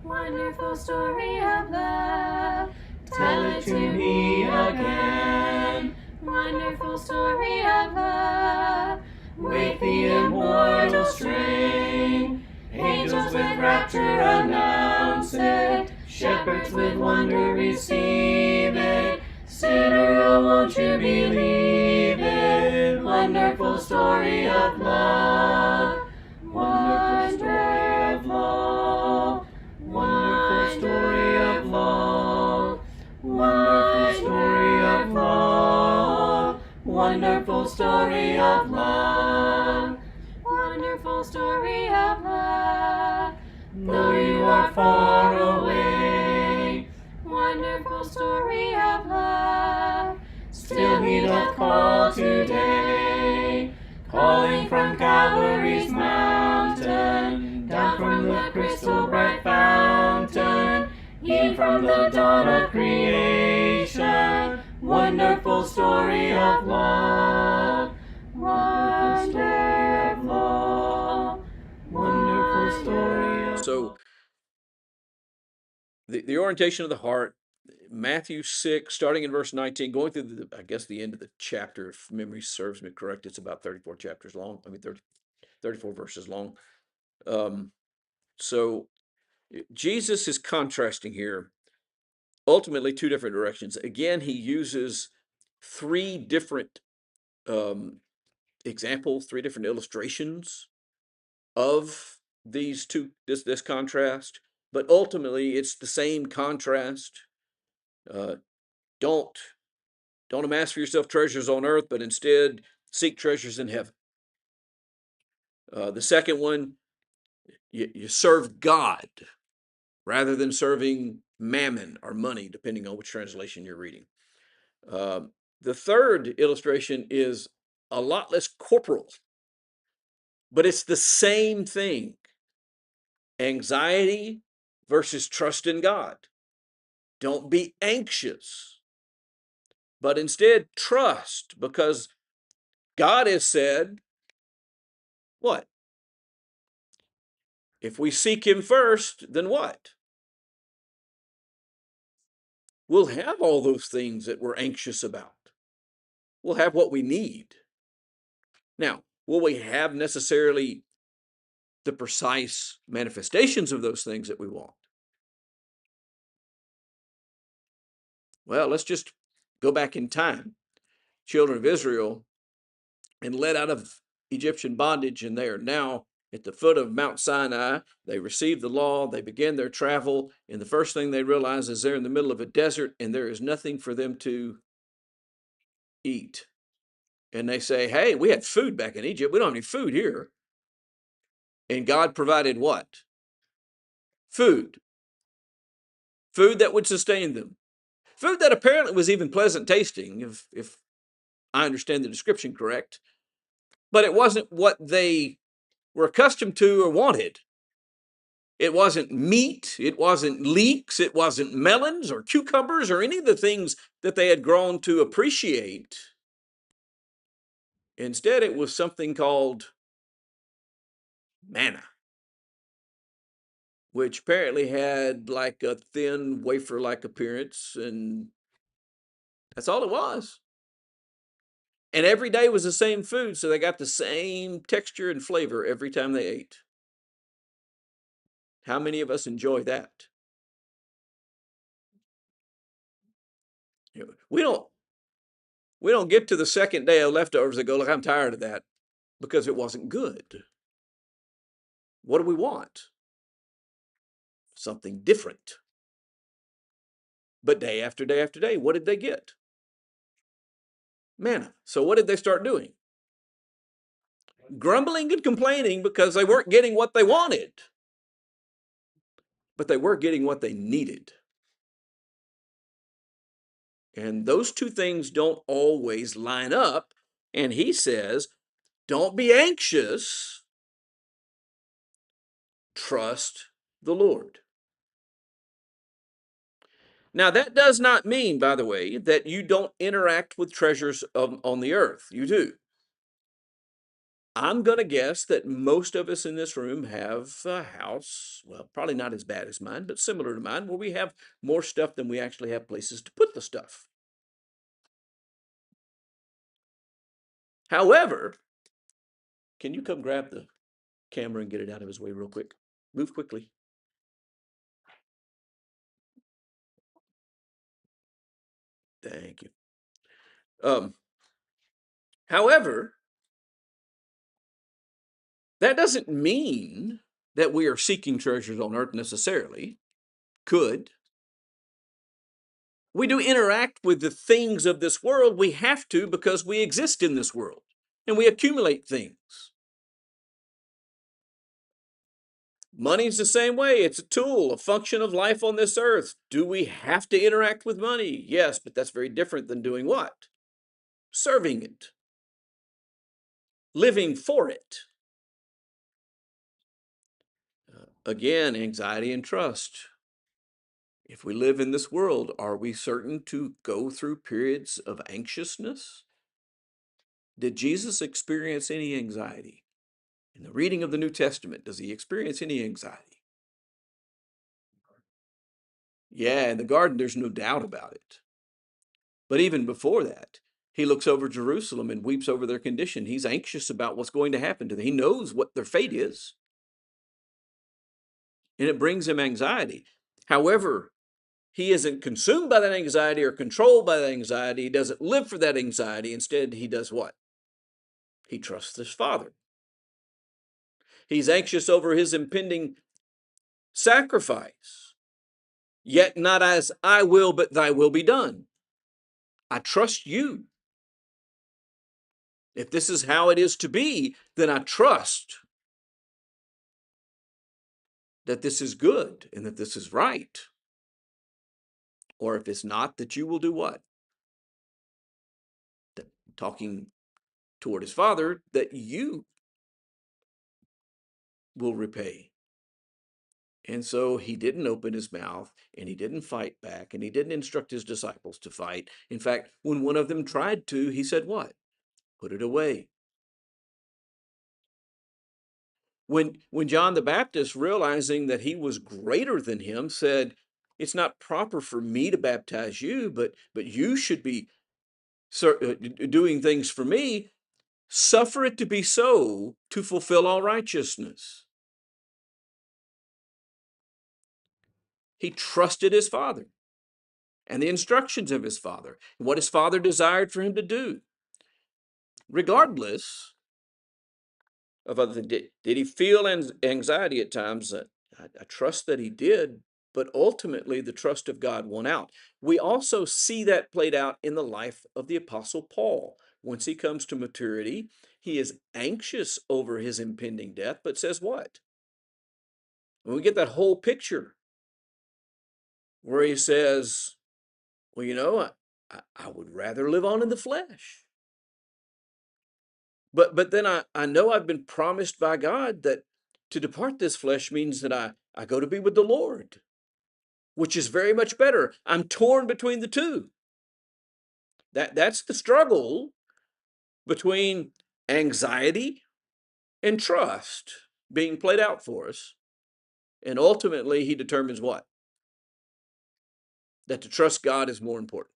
Wonderful story of love. Tell it to me again. Wonderful story of love. With the immortal strain. Angels with rapture announce it. Shepherds with wonder receive it. Sinner, oh, won't you believe it? Wonderful story of love. Wonderful story of love. Wonderful story of love. Wonderful story of love. Wonderful story of love. Wonderful story of love. Though you are far away, wonderful story of love. Still he doth call today, calling from Calvary's mountain, down from the crystal bright fountain, e'en from the dawn of creation. Wonderful story of love. Wonderful story of love. Wonderful story of So the orientation of the heart, Matthew 6, starting in verse 19, going through the end of the chapter, if memory serves me correct, it's about 34 chapters long. 34 verses long. So Jesus is contrasting here ultimately two different directions. Again, he uses three different examples, three different illustrations of this contrast, but ultimately it's the same contrast. Don't amass for yourself treasures on earth, but instead seek treasures in heaven. The second one, you serve God rather than serving mammon or money, depending on which translation you're reading. The third illustration is a lot less corporal, but it's the same thing. Anxiety versus trust in God. Don't be anxious, but instead trust, because God has said, what? If we seek him first, then what? We'll have all those things that we're anxious about. We'll have what we need. Now, will we have necessarily the precise manifestations of those things that we want? Well, let's just go back in time. Children of Israel, and led out of Egyptian bondage, and they are now at the foot of Mount Sinai. They received the law, they begin their travel, and the first thing they realize is they're in the middle of a desert and there is nothing for them to eat. And they say, hey, we had food back in Egypt. We don't have any food here. And God provided what? Food. Food that would sustain them. Food that apparently was even pleasant tasting, if I understand the description correct. But it wasn't what they were accustomed to or wanted. It wasn't meat, it wasn't leeks, it wasn't melons or cucumbers or any of the things that they had grown to appreciate. Instead, it was something called manna, which apparently had like a thin wafer-like appearance, and that's all it was. And every day was the same food, so they got the same texture and flavor every time they ate. How many of us enjoy that? We don't get to the second day of leftovers and go, look, I'm tired of that, because it wasn't good. What do we want? Something different. But day after day after day, what did they get? Manna. So what did they start doing? Grumbling and complaining because they weren't getting what they wanted. But they were getting what they needed. And those two things don't always line up. And he says, don't be anxious. Trust the Lord. Now, that does not mean, by the way, that you don't interact with treasures on the earth. You do. I'm going to guess that most of us in this room have a house, well, probably not as bad as mine, but similar to mine, where we have more stuff than we actually have places to put the stuff. However, can you come grab the camera and get it out of his way real quick? Move quickly. Thank you. However, that doesn't mean that we are seeking treasures on earth necessarily. Could. We do interact with the things of this world. We have to because we exist in this world and we accumulate things. Money's the same way. It's a tool, a function of life on this earth. Do we have to interact with money? Yes, but that's very different than doing what? Serving it, living for it. Again, anxiety and trust. If we live in this world, are we certain to go through periods of anxiousness? Did Jesus experience any anxiety? In the reading of the New Testament, does he experience any anxiety? Yeah, in the garden, there's no doubt about it. But even before that, he looks over Jerusalem and weeps over their condition. He's anxious about what's going to happen to them. He knows what their fate is. And it brings him anxiety. However, he isn't consumed by that anxiety or controlled by that anxiety. He doesn't live for that anxiety. Instead, he does what? He trusts his Father. He's anxious over his impending sacrifice. Yet not as I will, but thy will be done. I trust you. If this is how it is to be, then I trust that this is good and that this is right. Or if it's not, that you will do what? Talking toward his Father, that you will repay. And so he didn't open his mouth and he didn't fight back and he didn't instruct his disciples to fight. In fact, when one of them tried to, he said what? Put it away. When John the Baptist, realizing that he was greater than him, said, it's not proper for me to baptize you, but you should be doing things for me. Suffer it to be so to fulfill all righteousness. He trusted his Father and the instructions of his Father and what his Father desired for him to do. Regardless of other things, did he feel anxiety at times? I trust that he did, but ultimately the trust of God won out. We also see that played out in the life of the Apostle Paul. Once he comes to maturity, he is anxious over his impending death, but says what? When we get that whole picture where he says, well, you know, I would rather live on in the flesh. But then I know I've been promised by God that to depart this flesh means that I go to be with the Lord, which is very much better. I'm torn between the two. That's the struggle between anxiety and trust being played out for us. And ultimately, he determines what? That to trust God is more important.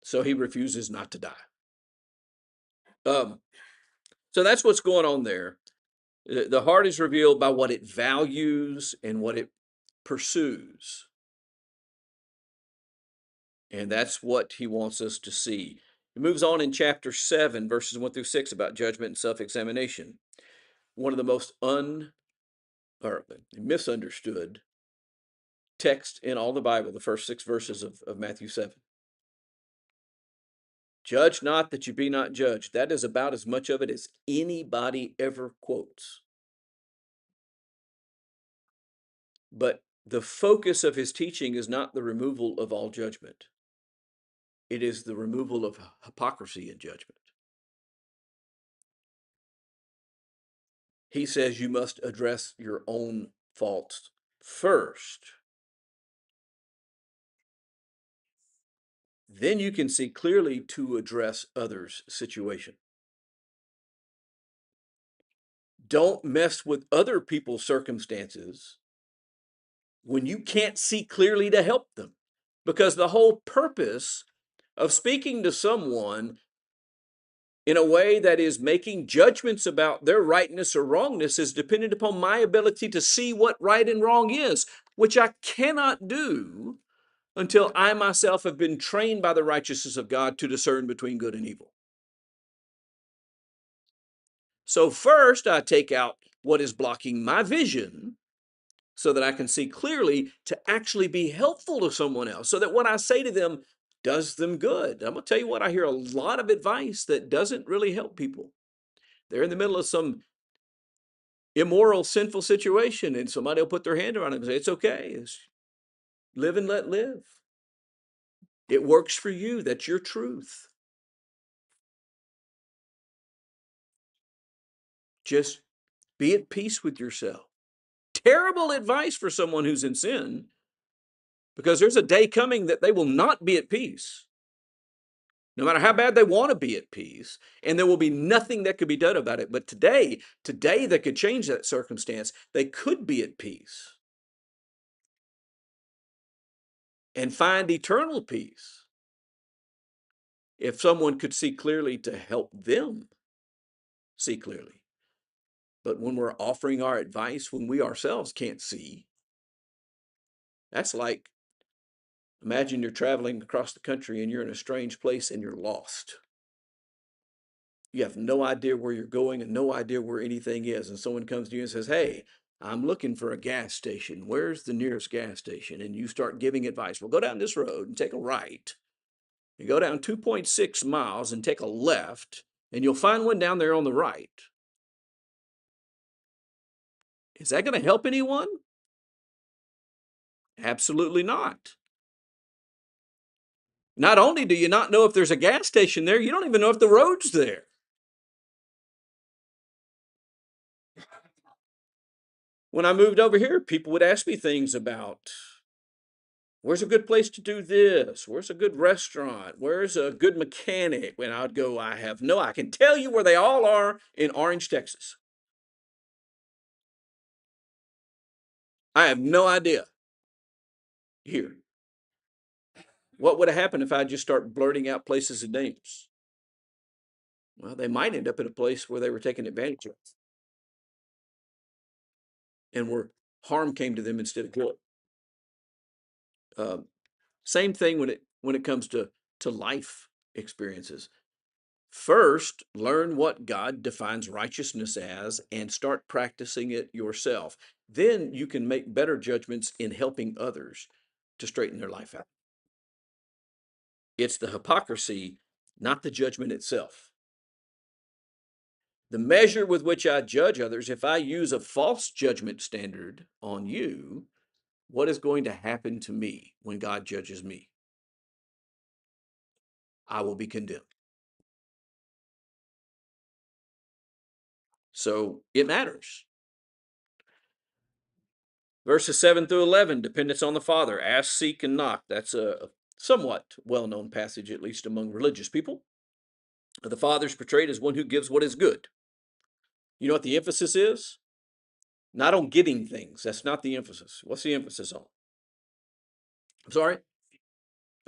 So he refuses not to die. So that's what's going on there. The heart is revealed by what it values and what it pursues. And that's what he wants us to see. He moves on in chapter 7, verses 1 through 6 about judgment and self-examination. One of the most or misunderstood texts in all the Bible, the first 6 verses of Matthew 7. Judge not that you be not judged. That is about as much of it as anybody ever quotes. But the focus of his teaching is not the removal of all judgment. It is the removal of hypocrisy in judgment. He says you must address your own faults first. then you can see clearly to address others' situation. Don't mess with other people's circumstances when you can't see clearly to help them. Because the whole purpose of speaking to someone in a way that is making judgments about their rightness or wrongness is dependent upon my ability to see what right and wrong is, which I cannot do until I myself have been trained by the righteousness of God to discern between good and evil. So first, I take out what is blocking my vision so that I can see clearly to actually be helpful to someone else, so that what I say to them does them good. I'm going to tell you what, I hear a lot of advice that doesn't really help people. They're in the middle of some immoral, sinful situation, and somebody will put their hand around them and say, it's okay. Live and let live. It works for you. That's your truth. Just be at peace with yourself. Terrible advice for someone who's in sin, because there's a day coming that they will not be at peace, no matter how bad they want to be at peace, and there will be nothing that could be done about it. But today they could change that circumstance. They could be at peace and find eternal peace if someone could see clearly to help them see clearly. But when we're offering our advice when we ourselves can't see, that's like, imagine you're traveling across the country and you're in a strange place and you're lost. You have no idea where you're going and no idea where anything is. And someone comes to you and says, hey, I'm looking for a gas station. Where's the nearest gas station? And you start giving advice. Well, go down this road and take a right. You go down 2.6 miles and take a left, and you'll find one down there on the right. Is that going to help anyone? Absolutely not. Not only do you not know if there's a gas station there, you don't even know if the road's there. When I moved over here, people would ask me things about, where's a good place to do this? Where's a good restaurant? Where's a good mechanic? And I'd go, I can tell you where they all are in Orange, Texas. I have no idea here. What would have happened if I just start blurting out places and names? Well, they might end up in a place where they were taken advantage of and where harm came to them instead of good. Same thing when it comes to life experiences. First, learn what God defines righteousness as and start practicing it yourself. Then you can make better judgments in helping others to straighten their life out. It's the hypocrisy, not the judgment itself. The measure with which I judge others, if I use a false judgment standard on you, what is going to happen to me when God judges me? I will be condemned. So it matters. Verses 7 through 11, dependence on the Father. Ask, seek, and knock. That's a somewhat well-known passage, at least among religious people. The Father is portrayed as one who gives what is good. You know what the emphasis is? Not on getting things. That's not the emphasis. What's the emphasis on? I'm sorry?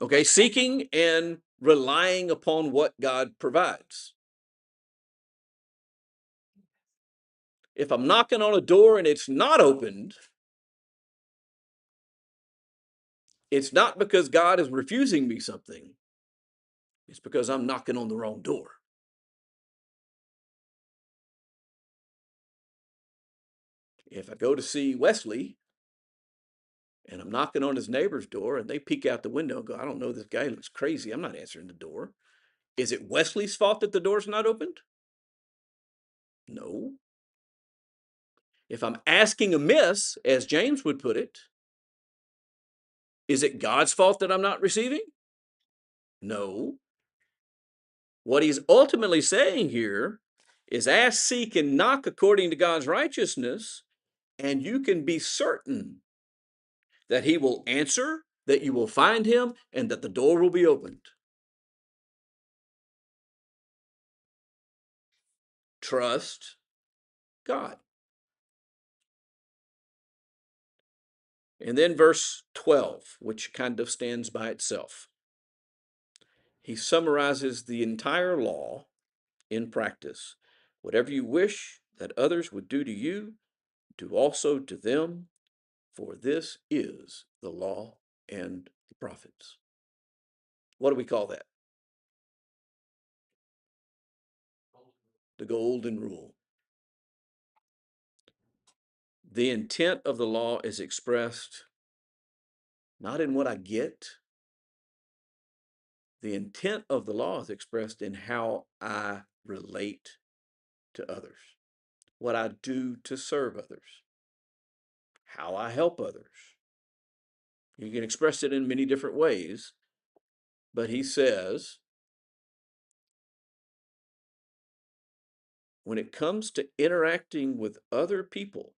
Okay, seeking and relying upon what God provides. If I'm knocking on a door and it's not opened, it's not because God is refusing me something. It's because I'm knocking on the wrong door. If I go to see Wesley and I'm knocking on his neighbor's door and they peek out the window and go, I don't know, this guy looks crazy, I'm not answering the door. Is it Wesley's fault that the door's not opened? No. If I'm asking amiss, as James would put it, is it God's fault that I'm not receiving? No. What he's ultimately saying here is ask, seek, and knock according to God's righteousness, and you can be certain that he will answer, that you will find him and that the door will be opened. Trust God. And then verse 12, which kind of stands by itself. He summarizes the entire law in practice. Whatever you wish that others would do to you, do also to them, for this is the law and the prophets. What do we call that? The golden rule. The intent of the law is expressed not in what I get. The intent of the law is expressed in how I relate to others, what I do to serve others, how I help others. You can express it in many different ways, but he says, when it comes to interacting with other people,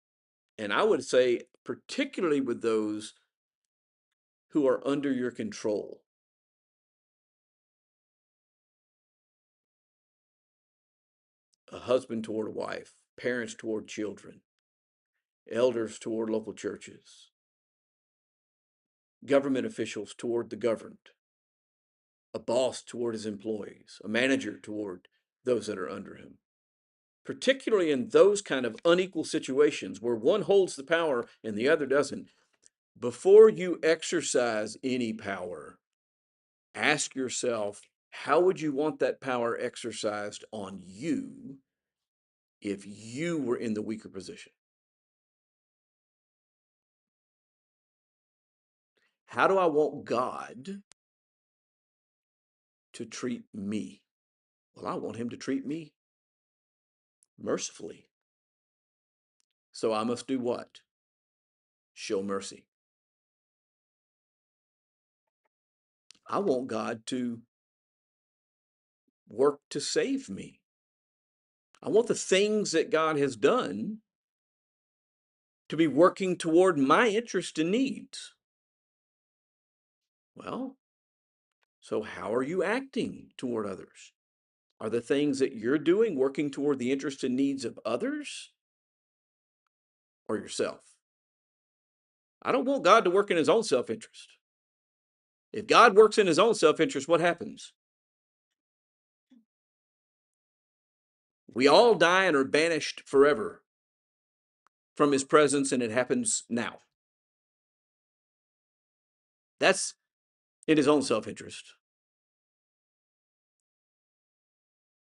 and I would say particularly with those who are under your control, a husband toward a wife, parents toward children, elders toward local churches, government officials toward the governed, a boss toward his employees, a manager toward those that are under him. Particularly in those kind of unequal situations where one holds the power and the other doesn't, before you exercise any power, ask yourself, how would you want that power exercised on you if you were in the weaker position? How do I want God to treat me? Well, I want him to treat me mercifully. So I must do what? Show mercy. I want God to work to save me. I want the things that God has done to be working toward my interest and needs. Well, so how are you acting toward others? Are the things that you're doing working toward the interests and needs of others or yourself? I don't want God to work in his own self-interest. If God works in his own self-interest, what happens? We all die and are banished forever from his presence, and it happens now. That's in his own self-interest.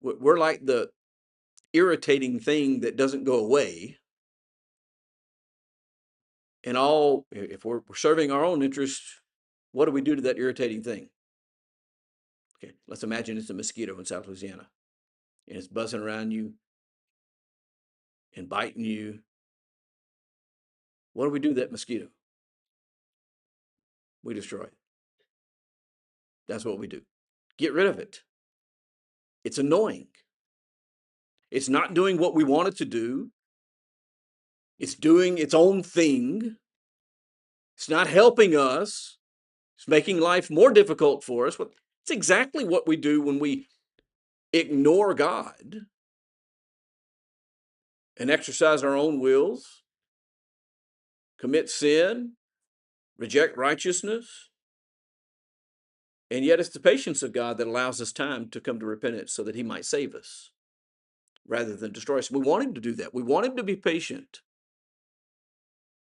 We're like the irritating thing that doesn't go away. And if we're serving our own interests, what do we do to that irritating thing? Okay, let's imagine it's a mosquito in South Louisiana, and it's buzzing around you and biting you. What do we do to that mosquito? We destroy it. That's what we do. Get rid of it. It's annoying. It's not doing what we want it to do. It's doing its own thing. It's not helping us. It's making life more difficult for us. It's exactly what we do when we ignore God and exercise our own wills, commit sin, reject righteousness. And yet it's the patience of God that allows us time to come to repentance so that he might save us rather than destroy us. We want him to do that. We want him to be patient.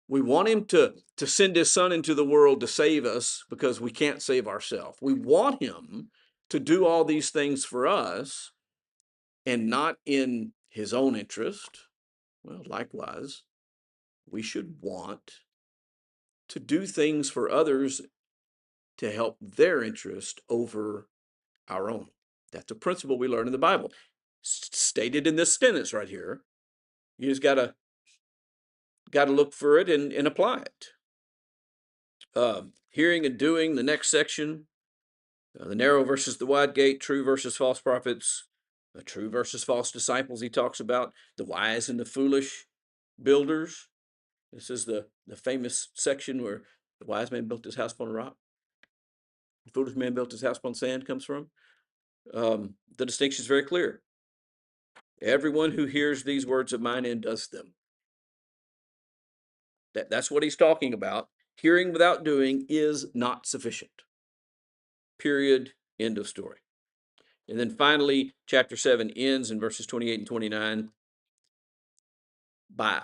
We want him to send his son into the world to save us because we can't save ourselves. We want him to do all these things for us and not in his own interest. Well, likewise, we should want to do things for others to help their interest over our own. That's a principle we learn in the Bible. Stated in this sentence right here. You just gotta look for it and apply it. Hearing and doing, the next section, the narrow versus the wide gate, true versus false prophets, the true versus false disciples he talks about, the wise and the foolish builders. This is the famous section where the wise man built his house upon a rock. The foolish man built his house upon sand comes from. The distinction is very clear. Everyone who hears these words of mine and does them. That's what he's talking about. Hearing without doing is not sufficient. Period. End of story. And then finally, chapter 7 ends in verses 28 and 29 by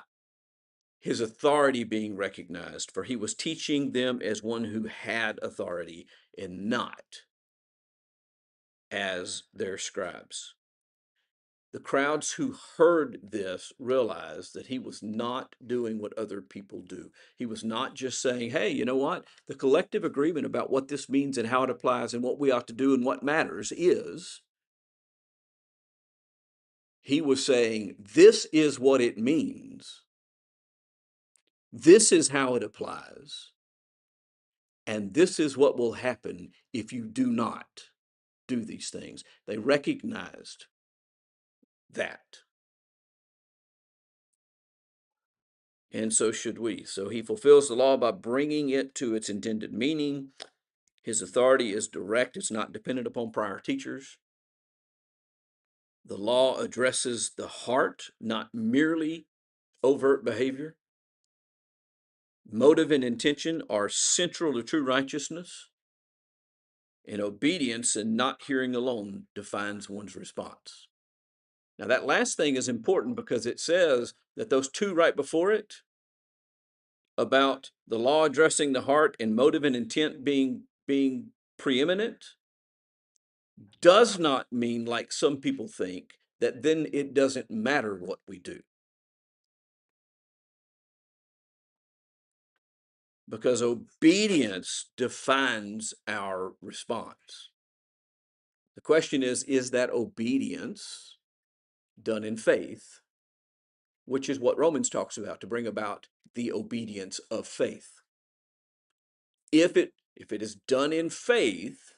his authority being recognized, for he was teaching them as one who had authority and not as their scribes. The crowds who heard this realized that he was not doing what other people do. He was not just saying, hey, you know what? The collective agreement about what this means and how it applies and what we ought to do and what matters is, he was saying, this is what it means. This is how it applies. And this is what will happen if you do not do these things. They recognized that. And so should we. So he fulfills the law by bringing it to its intended meaning. His authority is direct. It's not dependent upon prior teachers. The law addresses the heart, not merely overt behavior. Motive and intention are central to true righteousness. And obedience and not hearing alone defines one's response. Now, that last thing is important because it says that those two right before it, about the law addressing the heart and motive and intent being preeminent, does not mean, like some people think, that then it doesn't matter what we do. Because obedience defines our response. The question is that obedience done in faith, which is what Romans talks about, to bring about the obedience of faith. If it is done in faith,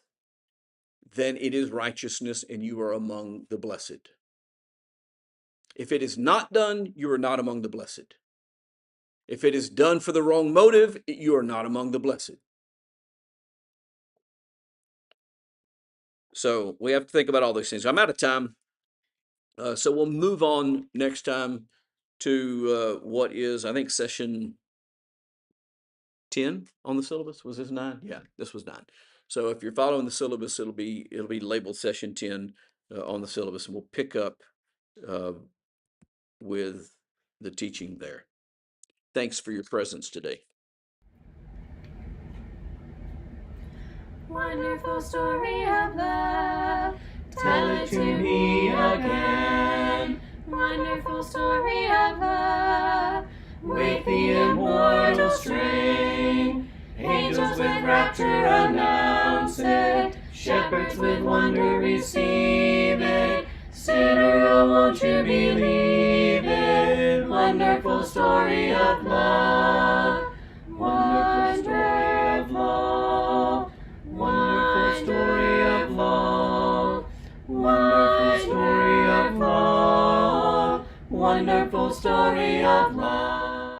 then it is righteousness and you are among the blessed. If it is not done, you are not among the blessed. If it is done for the wrong motive, you are not among the blessed. So we have to think about all these things. I'm out of time. So we'll move on next time to what is, I think, session 10 on the syllabus. Was this 9? Yeah, this was 9. So if you're following the syllabus, it'll be labeled session 10 on the syllabus, and we'll pick up with the teaching there. Thanks for your presence today. Wonderful story of love, tell it to me again. Wonderful story of love, with the immortal string. Angels with rapture announce it, shepherds with wonder receive it. Sinner, oh, won't you believe it? Wonderful story of love, wonderful story of love, wonderful story of love, wonderful story of love, wonderful story of love.